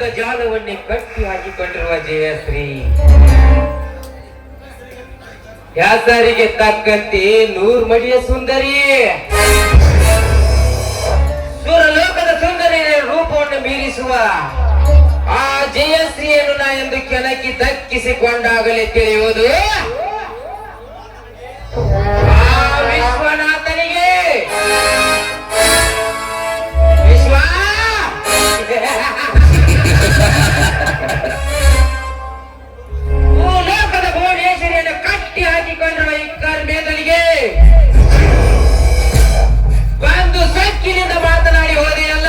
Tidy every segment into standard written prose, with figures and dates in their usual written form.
ಜೀವನದ ಜಾಲವನ್ನೇ ಕಟ್ಟಿ ಹಾಕಿಕೊಂಡಿರುವ ಜಯಶ್ರೀ ಹೆಸರಿಗೆ ತಕ್ಕಂತೆ ನೂರ್ಮಡಿಯ ಸುಂದರಿ, ಸುರಲೋಕದ ಸುಂದರಿ ರೂಪವನ್ನು ಮೀರಿಸುವ ಆ ಜಯಶ್ರೀಯನ್ನು ನಾ ಎಂದು ಕೆಣಕಿ ದಕ್ಕಿಸಿಕೊಂಡಾಗಲೇ ತಿಳಿಯುವುದು ವಿಶ್ವನಾಥನಿಗೆ. ವಿಶ್ವ ಲೋಕದ ಭುವನೇಶ್ವರಿಯನ್ನು ಕಟ್ಟಿ ಹಾಕಿಕೊಂಡಿರುವ ಈ ಕರ್ಮೇದನಿಗೆ ಬಂದು ಸಕ್ಕಿನಿಂದ ಮಾತನಾಡಿ ಹೋದೆಯಲ್ಲ,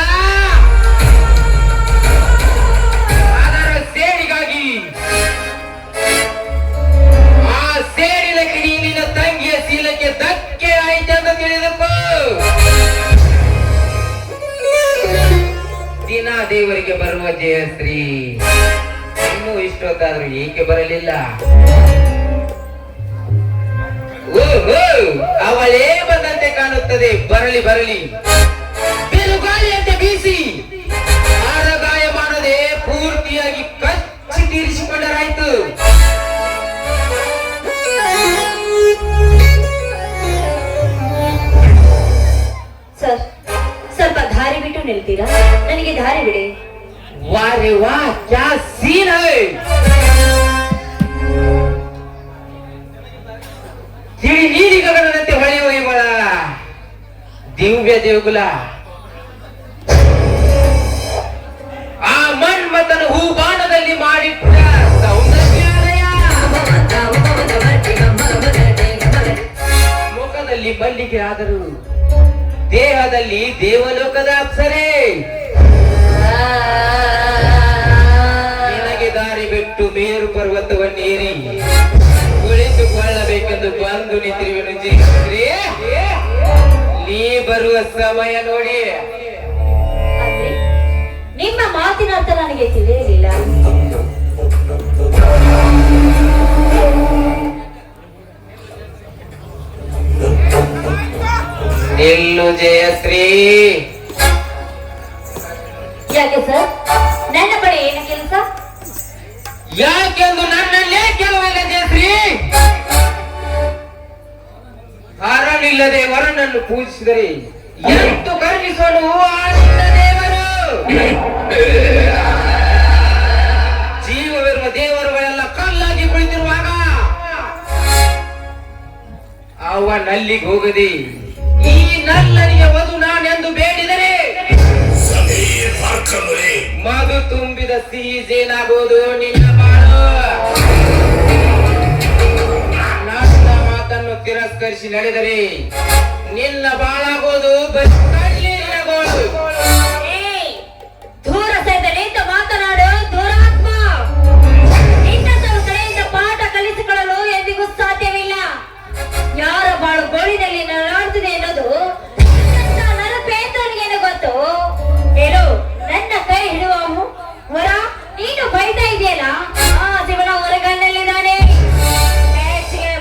ಅದರ ಸೇಡಿಗಾಗಿ ಆ ಸೇಡಿನ ಕಿಡಿ ನಿನ್ನ ತಂಗಿಯ ಶೀಲಕ್ಕೆ ಧಕ್ಕೆ ಆಯ್ತೆಂದ ತಿಳಿದಪ್ಪ. ದಿನ ದೇವರಿಗೆ ಬರುವ ಜಯಶ್ರೀ ಇನ್ನೂ ಇಷ್ಟೊತ್ತಾದ್ರೂ ಏಕೆ ಬರಲಿಲ್ಲ? ಅವಳೇ ಬಂದಂತೆ ಕಾಣುತ್ತದೆ. ಬರಲಿ ಬರಲಿ, ಬಿರುಗಾಳಿಯಂತೆ ಬೀಸಿ ಆರಗಾಯ ಮಾಡದೆ ಪೂರ್ತಿಯಾಗಿ ಕಚ್ಚಿ ತೀರಿಸಿಕೊಂಡರಾಯ್ತು. ಸರ್, ಸ್ವಲ್ಪ ದಾರಿ ಬಿಟ್ಟು ನಿಲ್ತೀರಾ? ನನಗೆ ದಾರಿ ಬಿಡಿ. ವಾರೆ ವಾ, ಕ್ಯಾ ಸೀನ್ ಹೈ! ತಿಳಿ ನೀಲಿ ಗಗನದಂತೆ ಹೊಳೆಯುವ ಇವಳ ದಿವ್ಯ ದೇವಗುಲ, ಆ ಮನ್ಮಥನ ಹೂಬಾಣದಲ್ಲಿ ಮಾಡಿಟ್ಟ ಸೌಂದರ್ಯಾಲಯ, ಮುಖದಲ್ಲಿ ಮಲ್ಲಿಗೆ ಆದರೂ ದೇಹದಲ್ಲಿ ದೇವಲೋಕದ ಅಪ್ಸರೆ. ನಿನಗೆ ದಾರಿ ಬಿಟ್ಟು ಮೇರು ಪರ್ವತವನ್ನೇರಿ ಕುಳಿತುಕೊಳ್ಳಬೇಕೆಂದು ಬಂದು ನಿಂತಿರುವೆನು ಜಯಶ್ರೀ. ನೀ ಬರುವ ಸಮಯ ನೋಡಿ. ನಿಮ್ಮ ಮಾತಿನ ಅರ್ಥ ನನಗೆ ತಿಳಿಯಲಿಲ್ಲ. ನಿಲ್ಲು ಜಯಶ್ರೀ. ಯಾಕೆ ಸರ್, ನನ್ನ ಬಳಿ ಏನು ಕೆಲಸ? ಯಾಕೆಂದು ನನ್ನಲ್ಲೇ ಕೆಲವಿಲ್ಲ ಜಯಶ್ರೀ. ಹರನಿಲ್ಲದೆ ವರನನ್ನು ಪೂಜಿಸಿದರೆ ಎಂತು ಕರುಣಿಸೋನು ಆ ನಿನ್ನ ದೇವರು. ಜೀವವಿರುವ ದೇವರುಗಳೆಲ್ಲ ಕಲ್ಲಾಗಿ ಕುಳಿತಿರುವಾಗ ಅವನಲ್ಲಿಗೆ ಹೋಗದೆ ಈ ನಲ್ಲನಿಗೆ ವಧು ನಾನೆಂದು ಬೇಡಿದರೆ ಮಧು ತುಂಬಿದ ಸಿಹಿ ಜೇನಾಗುವುದು ನಿನ್ನ ಬಾಳು. ನನ್ನ ಮಾತನ್ನು ತಿರಸ್ಕರಿಸಿ ನಡೆದರೆ ನಿನ್ನ ಬಾಳಾಗೋದು ಕಣ್ಣೀರಿನ ಗೋಳು. ದೂರ ಸೈದಲಿಂದ ಮಾತನಾಡು ದುರಾತ್ಮ. ನಿನ್ನ ಕಡೆಯಿಂದ ಪಾಠ ಕಲಿಸಿಕೊಳ್ಳಲು ಎಂದಿಗೂ ಸಾಧ್ಯವಿಲ್ಲ. ಯಾರ ಬಾಳು ಗೋಳಿನಲ್ಲಿ ನರಳುತ್ತಿದೆ ಅನ್ನೋದು ನರಪೇತನಿಗೇನು ಗೊತ್ತು? ಹೇಳು, ನನ್ನ ಕೈ ಹಿಡುವ ವರ ನೀನು ಬೈತಾ ಇದೆಯಲ್ಲ, ಆ ಶಿವನ ಹೊರಗಣ್ಣಲ್ಲಿದ್ದಾನೆ.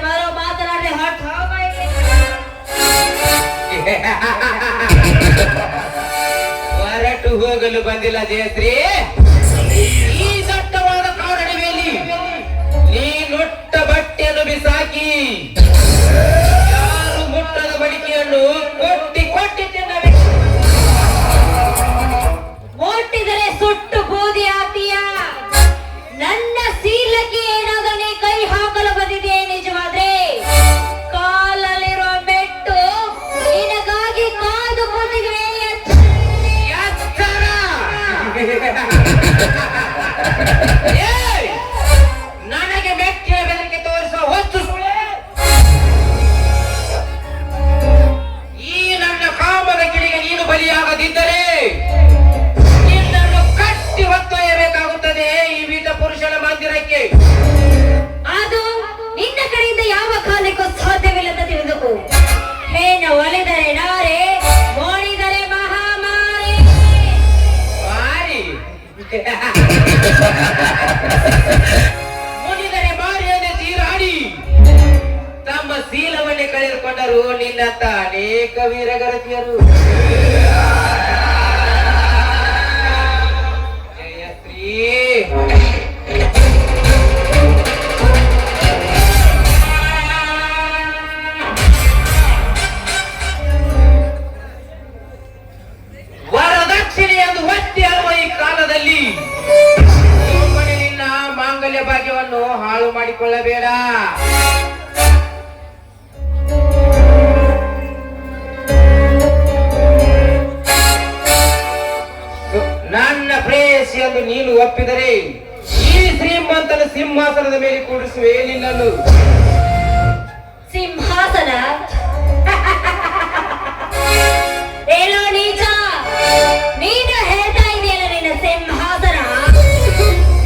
ಬರೋ ಮಾತನಾಡದೆ ಹೊರಟು ಹೋಗಲು ಬಂದಿಲ್ಲ ಜಯಶ್ರೀ. ಈ ದಟ್ಟವಾದ ಕಾರಣವೆಯಲ್ಲಿ ನೀ ನೊಟ್ಟ ಬಟ್ಟೆಯನ್ನು ಬಿಸಾಕಿ ಯಾರು ಮುಟ್ಟದ ಬಡಿಕೆಯನ್ನು ಕೊಟ್ಟಿ ಕೊಟ್ಟಿ ತಿನ್ನಬೇಕು. ಮುಟ್ಟಿದರೆ ಸುಟ್ಟು ಬೂದಿ ಆಗ್ತೀಯ. ನನ್ನ ಶೀಲಕ್ಕೆ ಏನಾದರೂ ನೀ ಕೈ ಹಾಕಲು ಬಂದಿದೆ ನಿಜವಾದ್ರೆ ಕಾಲಲ್ಲಿರುವ ಮೆಟ್ಟು ನಿನಗಾಗಿ ಕಾದು ಬಂದಿದೆ. ನನಗೆ ಮೆಟ್ಟಿನ ಬೆದರಿಕೆ ತೋರಿಸುವ ಹೊತ್ತು ಈ ನನ್ನ ಕಾಮದ ಕಿಡಿಗೆ ನೀನು ಬಲಿಯಾಗದಿದ್ದರೆ ನಿನ್ನನ್ನು ಕಟ್ಟಿ ಹೊತ್ತೊಯ್ಯಬೇಕಾಗುತ್ತದೆ ಈ ವೀಟ ಪುರುಷನ ಮಂದಿರಕ್ಕೆ. ಅದು ನಿನ್ನ ಕಡೆಯಿಂದ ಯಾವ ಕಾಲಕ್ಕೂ ಸಾಧ್ಯವಿಲ್ಲದ ತಿಳಿದುಕೋ. ಹೇನ ಒಲೆದರೆ ನಾರೆ, ಮೋಣಿದರೆ ಮಹಾಮಾರಿ. ಮುನಿದರೆ ಮಾರಿಯದೆ ತೀರಾಡಿ ತಮ್ಮ ಶೀಲವನ್ನೇ ಕಳೆದುಕೊಂಡರು ನಿನ್ನಂತ ಅನೇಕ ವೀರಗರತಿಯರು. ಜಯಶ್ರೀ, ಕಾಲವನ್ನು ಹಾಳು ಮಾಡಿಕೊಳ್ಳಬೇಡ. ನನ್ನ ಪ್ರೇಯಸಿ ಎಂದು ನೀನು ಒಪ್ಪಿದರೆ ಈ ಶ್ರೀಮಂತನ ಸಿಂಹಾಸನದ ಮೇಲೆ ಕೂಡಿಸುವೆ ನಿನ್ನನ್ನು. ಸಿಂಹಾಸನ? ಏನೋ ನೀಚ, ನೀನು ಹೇಳ್ತಾ ಇದೆಯಲ್ಲ ನಿನ್ನ ಸಿಂಹಾಸನ.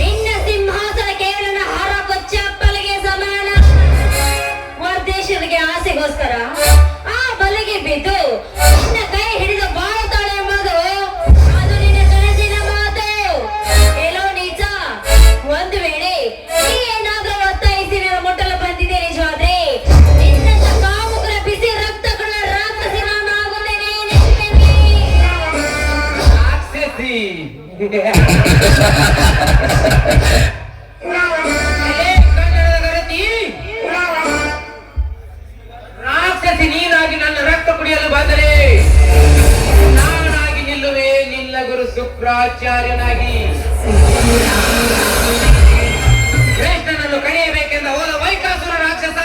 ನಿನ್ನ ಸಿಂಹಾಸನ ಕೇವಲ ಹಾರ ಕೊಚ್ಚಪ್ಪಲಿಗೆ ಸಮಾನ. ಹೊರದೇಶರಿಗೆ ಆಸೆಗೋಸ್ಕರ ಆ ಬಲೆಗೆ ಬಿದ್ದು ನಿನ್ನ ಕೈ ಹಿಡಿದು ಬಾಳುತ್ತಾಳೆ ಎಂಬುದು ಅದು ನಿನ್ನ ಕನಸಿನ ಮಾತು. ಏನೋ ನೀಚ, ಒಂದು ವೇಳೆ ನೀ ಏನಾದ್ರೂ ಒತ್ತಾಯಿಸಿ ನನ್ನ ಮುಟ್ಟಲು ಬಂದಿದೆ ನಿಜವಾದ್ರೆ ನಿನ್ನ ಕಾಮುಕರ ಬಿಸಿ ರಕ್ತಗಳ ರಾಕ್ಷಸಿ ನಾನಾಗುತ್ತೇನೆ. ರಾಕ್ಷಸಿ ರಾಕ್ಷಸಿ ನೀನಾಗಿ ನನ್ನ ರಕ್ತ ಕುಡಿಯಲು ಬಂದರೆ ನಾನಾಗಿ ನಿಲ್ಲುವೆ ನಿನ್ನ ಗುರು ಶುಕ್ರಾಚಾರ್ಯನಾಗಿ. ಕೃಷ್ಣನನ್ನು ಕಳೆಯಬೇಕೆಂದ ಹೋದ ವೈಕಾಸುರ ರಾಕ್ಷಸ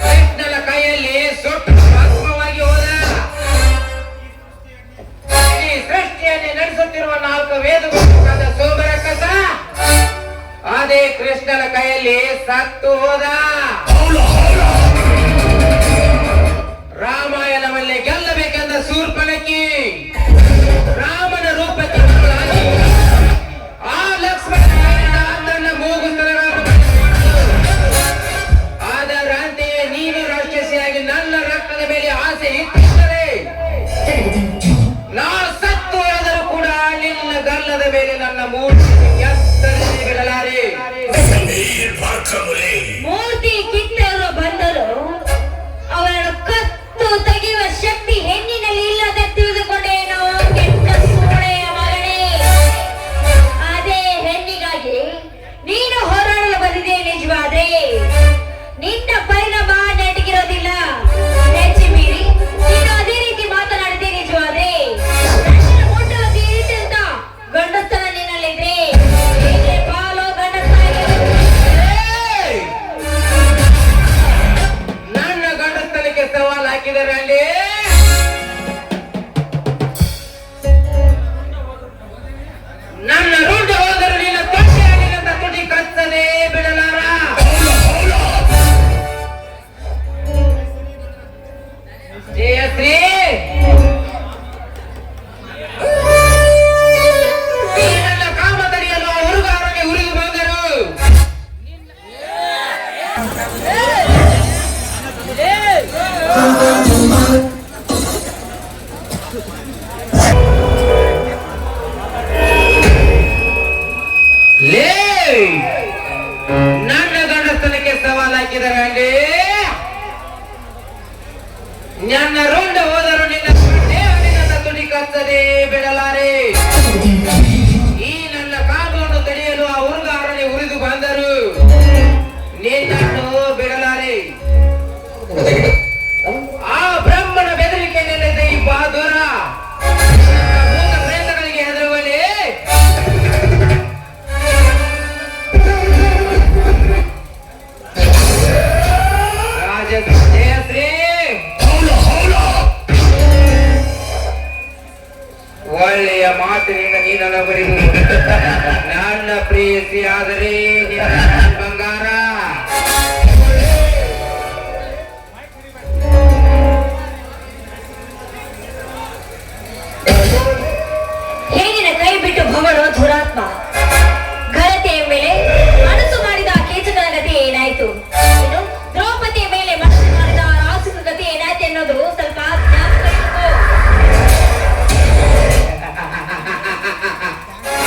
ಕೃಷ್ಣನ ಕೈಯಲ್ಲಿ ಸೊಟ್ಟು ಭಸ್ಮವಾಗಿ ಹೋದ. ಈ ಸೃಷ್ಟಿಯನ್ನೇ ನಡೆಸುತ್ತಿರುವ 4 ವೇದಗಳಾದ ಸೋಮರಕ್ಕಸ ಅದೇ ಕೃಷ್ಣನ ಕೈಯಲ್ಲಿ ಸತ್ತು ಹೋದ. ರಾಮಾಯಣವಲ್ಲೇ ಗೆಲ್ಲಬೇಕೆಂದ ಶೂರ್ಪಣಖಿ ರಾಮನ ರೂಪಕ್ಕೆ ಮರುಳಾಗಿ ಆ ಲಕ್ಷ್ಮಣ ತನ್ನ ಮೂಗುತ್ತನ ಅದರಂತೆಯೇ ನೀನು ರಾಕ್ಷಸಿಯಾಗಿ ನನ್ನ ರಕ್ತದ ಮೇಲೆ ಆಸೆ ಇಟ್ಟಿದ್ದರೆ ನಾ ಸತ್ತು ಹೋದರೂ ಕೂಡ ನಿನ್ನ ಗಲ್ಲದ ಮೇಲೆ ನನ್ನ ಮೂರ್ತಿ ಎತ್ತರದಲ್ಲಿ ಬಿಡಲಾರೆ. ಮೂರ್ತಿ ಕಿತ್ತವರು ಬಂದರು ಅವರನ್ನು ಕತ್ತು ತೆಗೆಯುವ ಶಕ್ತಿ ಹೆಣ್ಣಿನಲ್ಲಿ ಇಲ್ಲದೆ ತಿಳಿದುಕೊಂಡೇನೋ ಕೆಟ್ಟ ಸೂಳೆಯ ಮಗನೇ. ಅದೇ ಹೆಣ್ಣಿಗಾಗಿ ನೀನು ಹೋರಾಡಲು ಬಂದಿದೆ ನಿಜವಾದ್ರೆ ನಿನ್ನ ಪರಿಣಾಮ ನೆಟ್ಟಿಗಿರೋದಿಲ್ಲ. ಹೆಚ್ಚಿ ಮೀರಿ ನೀನು ಅದೇ ರೀತಿ ಮಾತನಾಡಿದೆ ನಿಜವಾದ್ರೆ ನನ್ನ ಮುಟ್ಟಲು ತೀರಿಸಿದಂತ ಗಂಡಸ್ತನ ನಿನ್ನಲ್ಲಿದ್ರೆ ಹೀಗೆ ಪಾಲೋ ಗಂಡಸ್ತಾಗಿ ನನ್ನ ಗಂಡಸ್ತನಕ್ಕೆ ಸವಾಲ್ ಹಾಕಿದರೆ ಅಲ್ಲಿ ನನ್ನ ರುಂಡ ಹೋದರೂ ನಿನ್ನ ತೊಟ್ಟೆಯಾಗಿದ್ದಂತ ತುಟಿ ಕಚ್ಚದೆ ಬಿಡಲಾರ. ಜಯಶ್ರೀ ಈ ನನ್ನ ಕಾಮ ತಡೆಯಲು ಹುಡುಗಾರಕ್ಕೆ ಉರಿದು ಬಂದರು. ಲೇ ನನ್ನ ಗಂಡಸ್ತನಕ್ಕೆ ಸವಾಲ್ ಹಾಕಿದರೆ ಅಲ್ಲಿ ನನ್ನ ರುಂಡ ಹೋದರು ನಿನ್ನ ನನ್ನ ತುಡಿ ಕಚ್ಚದೆ ಬಿಡಲಾರೆ. ಈ ನನ್ನ ಕಾಮವನ್ನು ತಡೆಯಲು ಆ ಹುಡುಗಾರನೆ ಉರಿದು ಬಂದರು ನಿನ್ನನ್ನು ಬಿಡಲಾರೆ. ಆ ಬ್ರಹ್ಮನ ಬೆದರಿಕೆ ನೆಲೆದ ಈ ಬಹದ್ದೂರ ಭೂತ ಪ್ರೇತಗಳಿಗೆ ಹೆದರುವಲ್ಲಿ ಜಯಶ್ರೀ ಒಳ್ಳೆಯ ಮಾತಿನಿಂದ ನೀ ನನ್ನ ಬರಿದು ನನ್ನ ಪ್ರೇಯಸಿ ಆದರೆ ಬಂಗಾರ. ಹೇಗಿನ ಕೈ ಬಿಟ್ಟು ಭವಳು ದುರಾತ್ಮ ಘನತೆಯ ಮೇಲೆ ಮನಸ್ಸು ಮಾಡಿದ ಕೀಚಕನ ಗತಿ ಏನಾಯ್ತು? ಇನ್ನು ದ್ರೌಪದಿಯ ಮೇಲೆ ಮನಸ್ಸು ಮಾಡಿದ ರಾಸುಕ ಗತಿ ಏನಾಯ್ತು ಎನ್ನುವುದು ಸ್ವಲ್ಪ ಜ್ಞಾಪಕ ಇಟ್ಕೋ.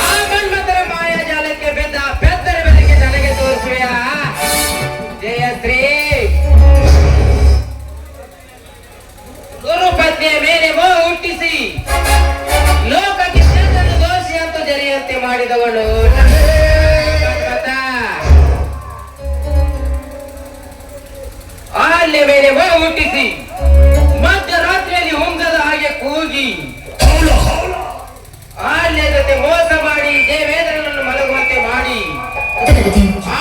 ಆ ಮನ್ಮಥರ ಮಾಯಾಜಾಲಕ್ಕೆ ಬೆದ್ದ ಬೆದ್ದರ ಬೆದರಿಕೆ ನನಗೆ ತೋರಿಸುವೆಯ ಜಯಶ್ರೀ? ಗುರುಪತ್ನಿಯ ಮೇಲೆ ಮೋಹ ಹುಟ್ಟಿಸಿ ಲೋಕಕ್ಕೆ ಚಂದನ ದೋಷಿ ಅಂತ ಜರಿಯಂತೆ ಮಾಡಿದವಳು ಮನ್ಮಥ. ಅಹಲ್ಯ ಮೇಲೆ ಮೋಹ ಹುಟ್ಟಿಸಿ ಮಧ್ಯರಾತ್ರಿಯಲ್ಲಿ ಹುಂಗದ ಹಾಗೆ ಕೂಗಿ ಅಹಲ್ಯ ಜೊತೆ ಮೋಸ ಮಾಡಿ ದೇವೇಂದ್ರನನ್ನು ಮಲಗುವಂತೆ ಮಾಡಿ ಆ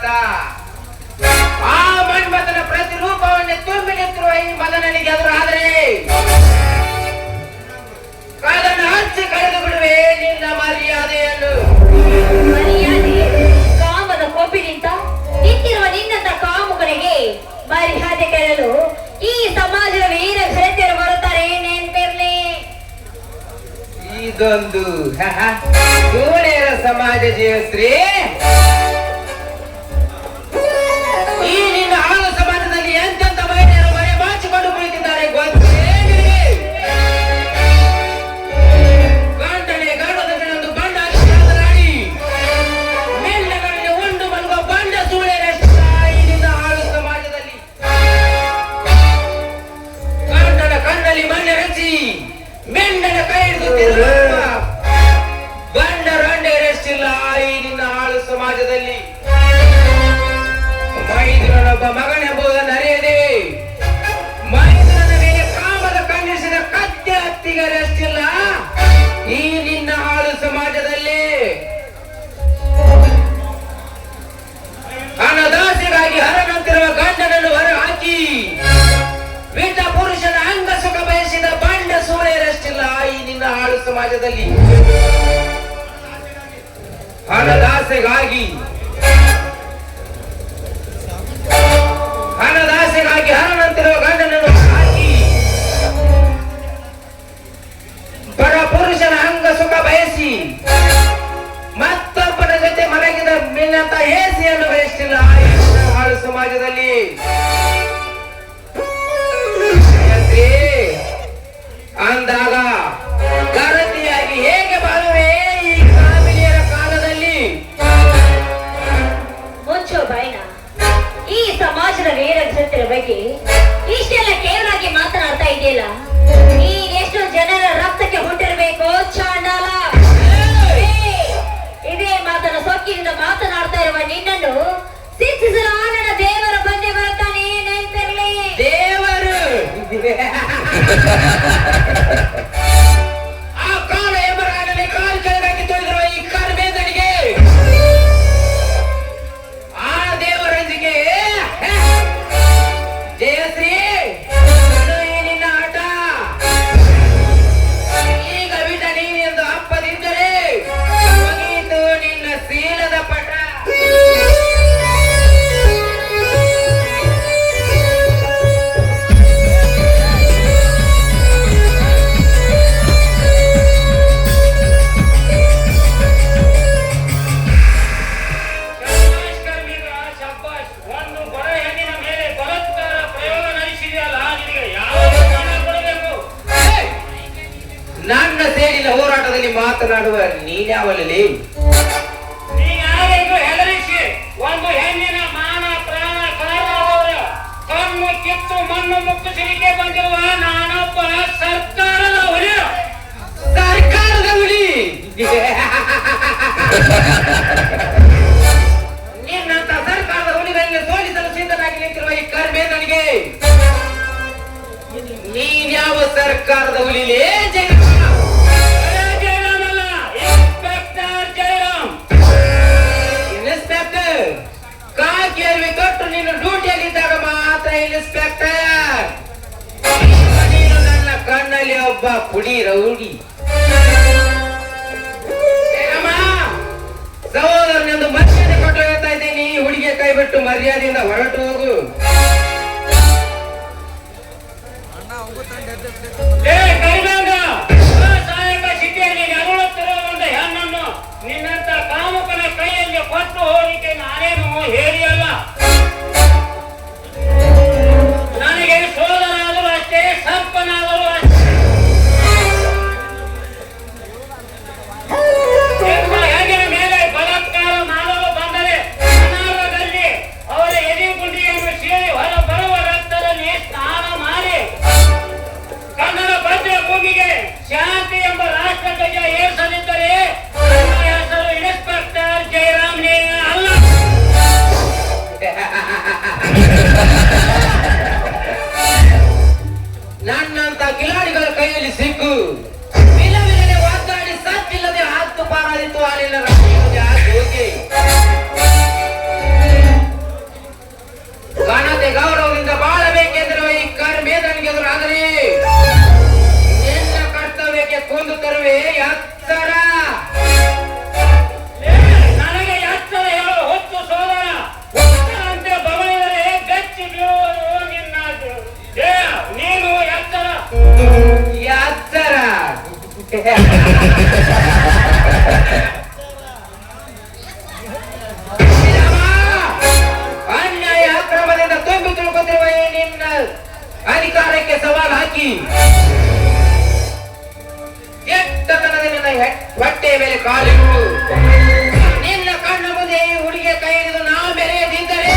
ಮನ್ಮಥ. ಆ ಮನ್ಮಥನ ಪ್ರತಿರೂಪವನ್ನೇ ತುಂಬಿ ನಿಂತಿರುವ ಈ ಮದನನಿಗೆ ಎದುರಾದರೆ ಅದನ್ನು ಹಚ್ಚಿ ಕಳೆದು ಬಿಡುವೆ ನಿನ್ನ ಮರ್ಯಾದೆಯನ್ನು. ಮರ್ಯಾದೆ ಕಾಮದ ಕೋಪಿನಿಂದ ನಿಂತಿರುವ ನಿನ್ನಂತ ಕಾಮುಕನಿಗೆ ಮರ್ಯಾದೆ ಕೇಳಲು ಈ ಸಮಾಜದ ವೀರ ಘನತೆಯರು ಬರುತ್ತಾರೆ ನೆನ್ಪಿರ್ಲಿ. ಇದೊಂದು ಧೂಳೆಯರ ಸಮಾಜ ಜೀವಶ್ರೀ. ಈ ನಿನ್ನ ಆಳು ಸಮಾಜದಲ್ಲಿ ಎಂತೆಂತ ಮಹಿಳೆಯರು ಮನೆ ಬಾಚಿಕೊಂಡು ಕುಳಿತಿದ್ದಾರೆ ಗೊತ್ತೇ ನಿನಗೆ? ಗಂಡನೆ ಗಂಡದೊಂದು ಬಂಡ ಮಾತನಾಡಿ ಮೆಲ್ಲಗಳಲ್ಲಿ ಉಂಡು ಮಲಗುವ ಬಂಡ ಸೂಳೆಯರಷ್ಟ ಈ ನಿನ್ನ ಆಳು ಸಮಾಜದಲ್ಲಿ. ಗಂಡನ ಕಣ್ಣಲ್ಲಿ ಮಣ್ಣೆ ಹಚ್ಚಿ ಮೆಂಡನ ಕೈ ಹಿಡಿದು ಬಂಡ ರಂಡೆರಷ್ಟಿಲ್ಲ ಈ ನಿನ್ನ ಆಳು ಸಮಾಜದಲ್ಲಿ. ಮೈದುನನೊಬ್ಬ ಮಗನೆಂಬುದನ್ನು ಅರಿಯದೆ ಮೈದುನನ ಮೇಲೆ ಕಾಮದ ಕಣ್ಣಿಸಿದ ಕತ್ತೆ ಹತ್ತಿಗರಷ್ಟಿಲ್ಲ ಈ ನಿನ್ನ ಆಳು ಸಮಾಜದಲ್ಲಿ. ಹಣದಾಸೆಗಾಗಿ ಹರನಂತಿರುವ ಗಂಡನನ್ನು ಹೊರ ಹಾಕಿ ವಿಟ ಪುರುಷನ ಅಂಗ ಸುಖ ಬಯಸಿದ ಬಂಡ ಸೂಳೆಯರಷ್ಟಿಲ್ಲ ಈ ನಿನ್ನ ಆಳು ಸಮಾಜದಲ್ಲಿ. ಹಣದಾಸೆಗಾಗಿ ಹರನಂತಿರುವ ಗಂಡನನ್ನು ಹಾಕಿ ಬಡ ಪುರುಷನ ಅಂಗ ಸುಖ ಬಯಸಿ ಮತ್ತೊಬ್ಬನ ಜೊತೆ ಮಲಗಿದ ಮಿನ್ನಂತ ಹೇಸಿಯನ್ನು ಬಯಸಿಲ್ಲ ಈ ನಿನ್ನ ಆಳು ಸಮಾಜದಲ್ಲಿ. ಅಂದಾಗ ಗರತಿಯಾಗಿ ಹೇಗೆ ಬಾಳುವೆ ಈ ಕಾಮಿನಿಯರ ಕಾಲದಲ್ಲಿ? ಮುಚ್ಚೋ ಬಾಯ್ನ. ಈ ಸಮಾಜದ ವೀರ ಘನತೆಯ ಬಗ್ಗೆ ಇಷ್ಟೆಲ್ಲ ಕೇವಲಾಗಿ ಮಾತನಾಡ್ತಾ ಇದೆಯಲ್ಲ, ನೀನ್ ಎಷ್ಟು ಜನರ ರಕ್ತಕ್ಕೆ ಹುಟ್ಟಿರ್ಬೇಕು ಚಾಂಡಾಲ. ಇದೇ ಮಾತನ್ನ ಸೊಕ್ಕಿನಿಂದ ಮಾತನಾಡ್ತಾ ಇರುವ ನಿನ್ನನ್ನು ಶಿಕ್ಷಿಸಲು ನನ್ನ ದೇವರ ಬಂದೆ ಬರ್ತಾನೆ ನೆನ್ಪಿರ್ಲಿ. ದೇವರು ಆ ಕಾಲ ಎಮರಾಗಲಿ ಕಾಲು ಕೆಳಗಾಗಿ ತೊಳೆದಿರುವ ಈ ಕರ್ಮೇದನಿಗೆ ಆ ದೇವರಂಜಿಗೆ ಜಯಶ್ರೀ ಈ ನಿನ್ನ ಆಟ ಈಗ ಬಿಟ ನೀನೆಂದು ಅಪ್ಪದಿದ್ದರೆ ಮುಗಿಯಿತು ನಿನ್ನ ಶೀಲದ ಪಟ. ನನ್ನ ಸೇಡಿನ ಹೋರಾಟದಲ್ಲಿ ಮಾತನಾಡುವ ನೀನ್ಯಾವಲ್ಲಿ? ಹೆದರಿಸಿ ಒಂದು ಹೆಣ್ಣಿನ ಮಾನ ಪ್ರಾಣ ಕಾರಣವಾದವರು ಕಣ್ಣು ಕಿತ್ತು ಮಣ್ಣು ಮುಕ್ಕಿಸಲಿಕ್ಕೆ ಬಂದಿರುವ ನಾನೊಬ್ಬ ಸರ್ಕಾರದ ಹುಲಿ. ಸರ್ಕಾರದ ಹುಲಿ ನಿನ್ನಂತ ಸರ್ಕಾರದ ಹುಲಿಗಳಿಗೆ ಸೋಲಿಸಲು ಸಿದ್ಧನಾಗಿ ನಿಂತಿರುವ ಈ ಕರ್ಮೇದನಿಗೆ ನೀನ್ಯಾವ ಸರ್ಕಾರದ ಹುಲಿಲೇ? ಜಯರಾಮಲ್ಲ, ಇನ್ಸ್ಪೆಕ್ಟರ್ ಜಯರಾಮ್. ಇನ್ಸ್ಪೆಕ್ಟರ್ ಕಾಕಿ ಅರಿವಿ ತೊಟ್ಟು ನೀನು ಡ್ಯೂಟಿಯಲ್ಲಿದ್ದಾಗ ಮಾತ್ರ ಇನ್ಸ್ಪೆಕ್ಟರ್. ನೀನು ನನ್ನ ಕಣ್ಣಲ್ಲಿ ಒಬ್ಬ ಪುಡಿ ರೌಡಿ. ಸಹೋದರನೆಂದು ಮರ್ಯಾದೆ ಕೊಟ್ಟು ಹೇಳ್ತಾ ಇದ್ದೀನಿ, ಈ ಹುಡುಗಿಯ ಕೈ ಬಿಟ್ಟು ಮರ್ಯಾದೆಯಿಂದ ಹೊರಟು ಹೋಗು. ಸಹಾಯಕ ಸಿಟಿಯಲ್ಲಿ ಅರಳುತ್ತಿರುವ ಒಂದು ಹೆಣ್ಣನ್ನು ನಿನ್ನಂತ ಕಾಮುಕನ ಕೈಯಲ್ಲಿ ಕೊಟ್ಟು ಹೋಲಿಕೆ ನಾನೇನು ಹೇಳಿಯಲ್ಲ. ನನಗೆ ಸೋದರಾದರೂ ಅಷ್ಟೇ, ಸರ್ಪನಾದರೂ ಅಷ್ಟೇ. ಹೆಣ್ಣಿನ ಮೇಲೆ ಬಲಾತ್ಕಾರ ಮಾಡಲು ಬಂದರೆ ಅನಾರದಲ್ಲಿ ಅವರ ಎದೆ ಗುಂಡಿಯನ್ನು ಸೇರಿ ಹೊರ ಬರುವ ರಕ್ತದಲ್ಲಿ ಸ್ನಾನ ಮಾಡಿ ಕನ್ನಡ ಭದ್ರ ಭೂಮಿಗೆ ಶಾಂತಿ ಎಂಬ ರಾಷ್ಟ್ರ ಧ್ವಜ ಏರಿಸಲಿದ್ದರೆ ನನ್ನ ಹೆಸರು ಇನ್ಸ್ಪೆಕ್ಟರ್ ಜಯರಾಮ್ನೇ ಅಲ್ಲ. ನನ್ನಂತ ಕಿಲಾಡಿಗಳ ಕೈಯಲ್ಲಿ ಸಿಕ್ಕು ವಿಲವಿಲನೆ ಒದ್ದಾಡಿ ಸತ್ತಿಲ್ಲದೆ ಹತ್ತು ಪಾರಾದಿತ್ತು ಹಾಲಿನ ಹೋಗಿ ಎತ್ತರ. ನನಗೆ ಎತ್ತರ ಹೇಳು ಹೊತ್ತು ಸೋದರ ಅಂತೆ ಬಗಳಿದರೆ ಗಚ್ಚಿ ಬೀಳುವುದು ನಿನ್ನದು. ನೀನು ಎತ್ತರ ಎತ್ತರ. ಅನ್ಯಾಯ ಅಕ್ರಮದಿಂದ ತುಂಬಿ ತಿಳ್ಕೊತಿರುವ ಈ ನಿನ್ನ ಅಧಿಕಾರಕ್ಕೆ ಸವಾಲು ಹಾಕಿ ಎಟ್ಟತನದ ನಿನ್ನ ಹೊಟ್ಟೆ ಮೇಲೆ ಕಾಲಿಡು. ನಿನ್ನ ಕಣ್ಣ ಮುಂದೆ ಈ ಹುಡುಗಿಯ ಕೈ ಹಿಡಿದು ನಾ ಬೆರೆಯದಿದ್ದರೆ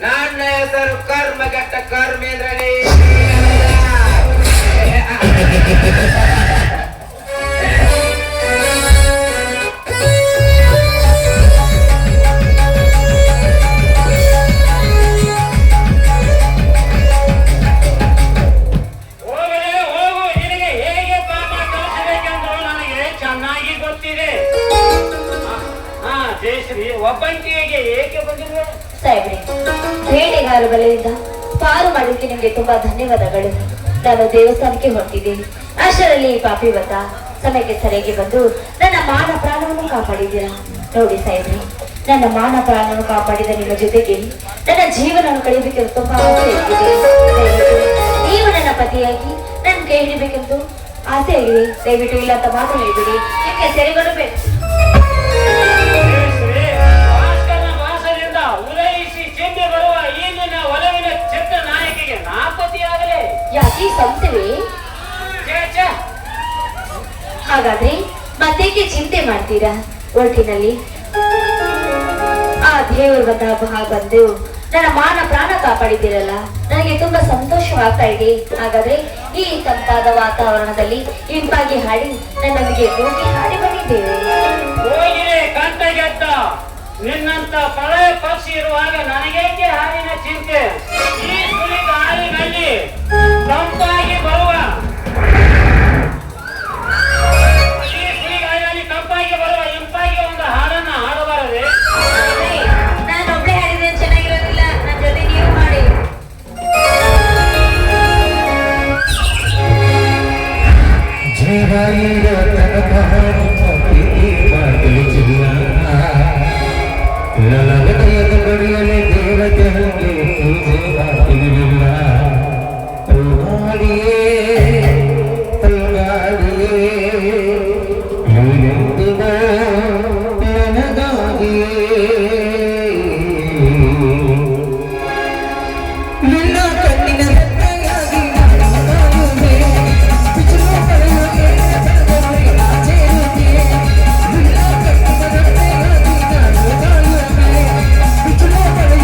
ನನ್ನ ಹೆಸರು ಕರ್ಮಘಟ್ಟ ಕರ್ಮೇಂದ್ರನೇ. ಒಬ್ಬಂಟಿಗೆ ಏಕೆ ಬಂದಿರುವ ಸಾಹೇಬ್ರೆ, ಬೇಟೆಗಾರ ಬಲೆಯಿಂದ ಪಾರು ಮಾಡಿದ್ದಕ್ಕೆ ನಿಮ್ಗೆ ತುಂಬಾ ಧನ್ಯವಾದಗಳು. ನಾನು ದೇವಸ್ಥಾನಕ್ಕೆ ಹೊರಟಿದ್ದೀನಿ. ಅಷ್ಟರಲ್ಲಿ ಈ ಪಾಪಿ ಬತ್ತ ಸಮಯಕ್ಕೆ ಸರಿಯಾಗಿ ಬಂದು ನನ್ನ ಮಾನ ಪ್ರಾಣವನ್ನು ಕಾಪಾಡಿದ್ದೀರಾ. ನೋಡಿ ಸಾಹೇಬ್ರೆ, ನನ್ನ ಮಾನ ಪ್ರಾಣವನ್ನು ಕಾಪಾಡಿದ ನಿಮ್ಮ ಜೊತೆಗೆ ನನ್ನ ಜೀವನವನ್ನು ಕಳೆಯಬೇಕೆಂದು ತುಂಬಾ ಆಸೆ ಇಟ್ಟಿದೆ. ನೀವು ನನ್ನ ಪತಿಯಾಗಿ ನನ್ನ ಕೈ ಹಿಡಿಬೇಕೆಂದು ಆಸೆ ಆಗಿದೆ. ದಯವಿಟ್ಟು ಇಲ್ಲ ಅಂತ ಮಾತು ಹೇಳಿಬಿಡಿ. ನಿಮ್ಗೆ ಸೆರೆಗಳು ಬೇಕು. ಉದಯಿಸಿ ಚೆಂದೆ ಬರುವ ಈಗಿನ ಒಲವಿನ ಚಿತ್ರ ನಾಯಕಿಗೆ ನಾಪತಿಯಾಗಲೇ ಯಾಕೆ ಸಂಶಯವೇ? ಹಾಗಾದ್ರೆ ಮತ್ತೇಕೆ ಚಿಂತೆ ಮಾಡ್ತೀರಾ? ಒಟ್ಟಿನಲ್ಲಿ ಆ ದೇವರು ಬಂದು ನನ್ನ ಮಾನ ಪ್ರಾಣ ಕಾಪಾಡಿದ್ದೀರಲ್ಲ, ನನಗೆ ತುಂಬಾ ಸಂತೋಷವಾಗ್ತಾ ಇದೆ. ಹಾಗಾದ್ರೆ ಈ ತಂಪಾದ ವಾತಾವರಣದಲ್ಲಿ ಇಂಪಾಗಿ ಹಾಡಿ ನನ್ನೊಂದಿಗೆ ಹೋಗಿ ಹಾಡಿ ಬಂದಿದ್ದೇವೆ. ಹೋಗಿರೆ ಕಂಟಗೆದ್ದ ನಿನ್ನಂತ ಪ್ರಳಯ ಪಕ್ಷಿ ಇರುವಾಗ ನನಗೇಕೆ ಹಾಲಿನ ಚಿಂತೆ? ಈ ಸುಳಿದ ಹಾಲಿನಲ್ಲಿ ತಂಪಾಗಿ ಬರುವ ಇಂಪಾಗಿ ಒಂದು ಹಾಡನ್ನ ಹಾಡಬಾರದೆ? ನಾನು ಒಬ್ಬಳೆ ಹಾಡಿದ್ರೆ ಚೆನ್ನಾಗಿರೋದಿಲ್ಲ, ನನ್ನ ಜೊತೆ ನೀವು ಮಾಡಿ. Come on,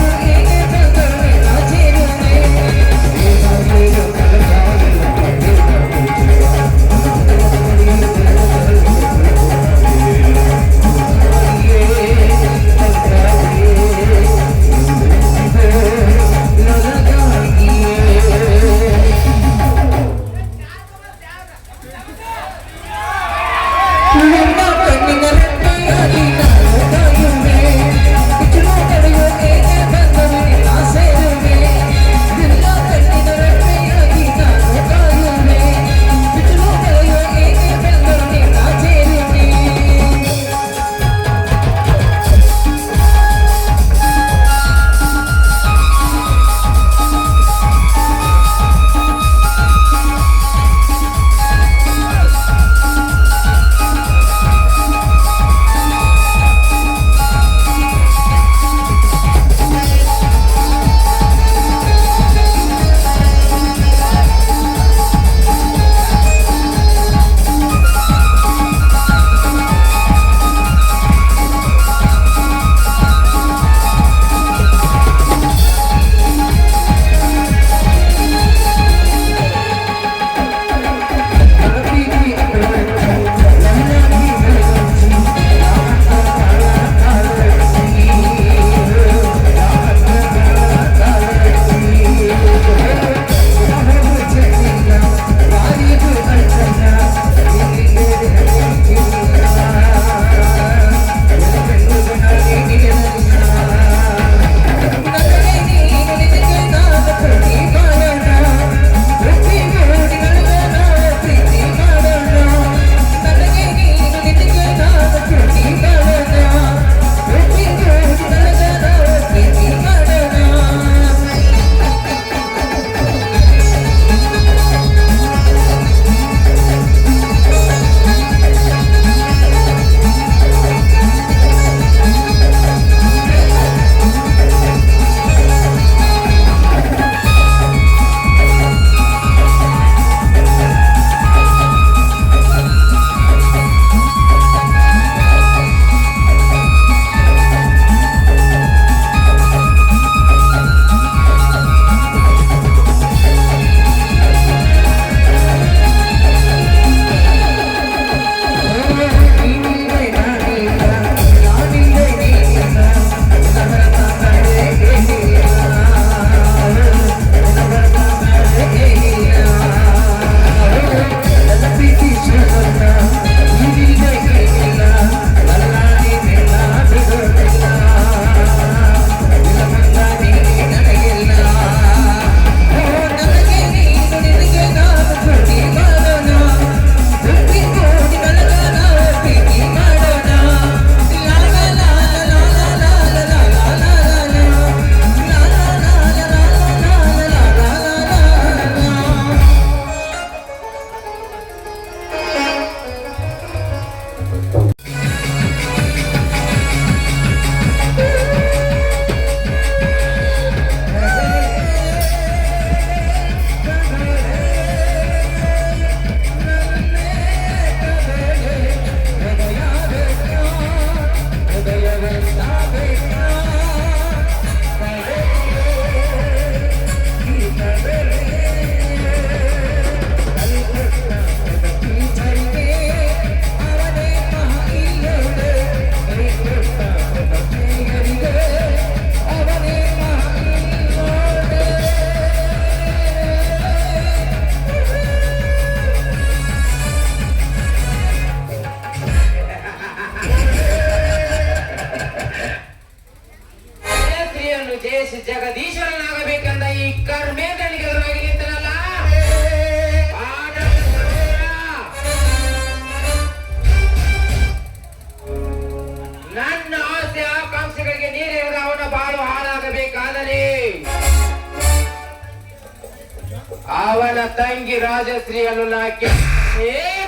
ತಂಗಿ ರಾಜಶ್ರೀಯನ್ನು ನಾಕೆ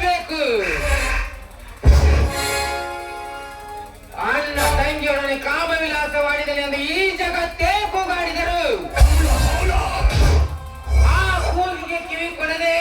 ಬೇಕು. ಅಣ್ಣ ತಂಗಿಯೊಡನೆ ಕಾಮವಿಲಾಸವಾಡಿದನೆ ಎಂದು ಈ ಜಗತ್ತೇ ಕೂಗಾಡಿದರು. ಆ ಕೂಗಿಗೆ ಕಿವಿ ಕೊಡದೆ